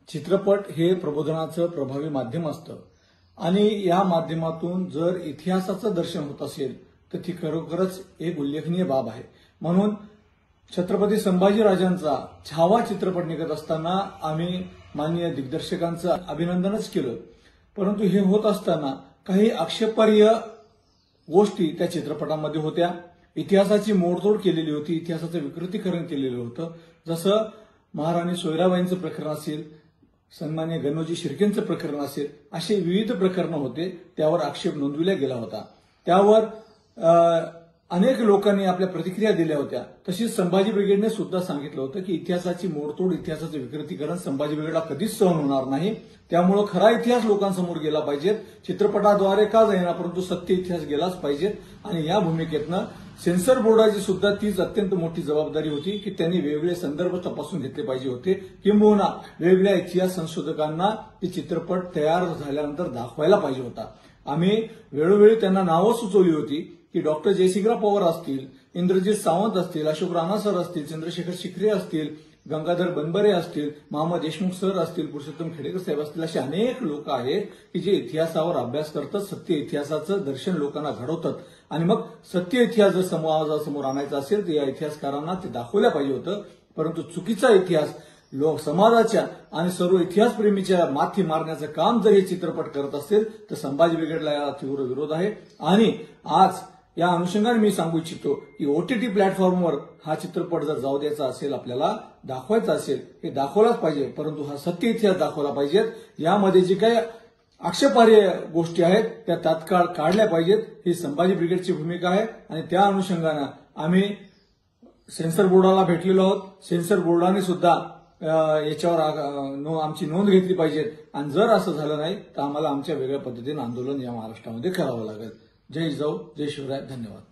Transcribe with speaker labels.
Speaker 1: चित्रपट हे प्रबोधनाचं प्रभावी माध्यम असतं आणि या माध्यमातून जर इतिहासाचं दर्शन होत असेल तर ती खरोखरच एक उल्लेखनीय बाब आहे। म्हणून छत्रपती संभाजीराजांचा छावा चित्रपट निघत असताना आम्ही माननीय दिग्दर्शकांचं अभिनंदनच केलं, परंतु हे होत असताना काही आक्षेपार्ह गोष्टी त्या चित्रपटामध्ये होत्या। इतिहासाची मोडतोड केलेली होती, इतिहासाचं विकृतीकरण केलेलं होतं। जसं महाराणी सोयराबाईंचं प्रकरण असेल, सन्मान्य गणोजी शिर्केंचं प्रकरण असेल, असे विविध प्रकरणं होते, त्यावर आक्षेप नोंदविला गेला होता। त्यावर अनेक लोकांनी आपल्या प्रतिक्रिया दिल्या होत्या। तशीच संभाजी ब्रिगेडने सुद्धा सांगितलं होतं की इतिहासाची मोडतोड, इतिहासाचं विकृतीकरण संभाजी ब्रिगेडला कधीच सहन होणार नाही। त्यामुळे खरा इतिहास लोकांसमोर गेला पाहिजे, चित्रपटाद्वारे का जाईना परंतु सत्य इतिहास गेलाच पाहिजे। आणि या भूमिकेतनं सेन्सर बोर्डाची सुद्धा तीच अत्यंत मोठी जबाबदारी होती की त्यांनी वेगवेगळे संदर्भ तपासून घेतले पाहिजे होते, किंबहुना वेगवेगळ्या इतिहास संशोधकांना ते चित्रपट तयार झाल्यानंतर दाखवायला पाहिजे होता। आम्ही वेळोवेळी त्यांना नावं सुचवली होती की डॉक्टर जयसिंगराव पवार असतील, इंद्रजित सावंत असतील, अशोक राणा सर असतील, चंद्रशेखर शिखरे असतील, गंगाधर बनबरे असतील, महामद देशमुख सर असतील, पुरुषोत्तम खेडेकर साहेब असतील, असे अनेक लोक आहेत की जे इतिहासावर अभ्यास करतात, सत्य इतिहासाचं दर्शन लोकांना घडवतात आणि मग सत्य इतिहास जर समाजासमोर आणायचा असेल तर या इतिहासकारांना ते दाखवलं पाहिजे होतं। परंतु चुकीचा इतिहास समाजाच्या आणि सर्व इतिहासप्रेमीच्या माथी मारण्याचं काम जर हे चित्रपट करत असेल तर संभाजी ब्रिगेडला याला तीव्र विरोध आहे। आणि आज या अनुषंगाने मी सांगू इच्छितो की OTT प्लॅटफॉर्मवर हा चित्रपट जर जाऊ द्यायचा असेल, आपल्याला दाखवायचा असेल, हे दाखवलाच पाहिजे, परंतु हा सत्य इतिहास दाखवला पाहिजे। यामध्ये जे काही आक्षेपार्ह गोष्टी आहेत त्या तात्काळ काढल्या पाहिजेत, ही संभाजी ब्रिगेडची भूमिका आहे। आणि त्या अनुषंगाने आम्ही सेन्सर बोर्डाला भेटलेलो आहोत। सेन्सर बोर्डाने सुद्धा याच्यावर आमची नोंद घेतली पाहिजे आणि जर असं झालं नाही तर आम्हाला आमच्या वेगळ्या पद्धतीने आंदोलन या महाराष्ट्रामध्ये करावं लागेल। जय जिजाऊ, जय शिवराय, धन्यवाद।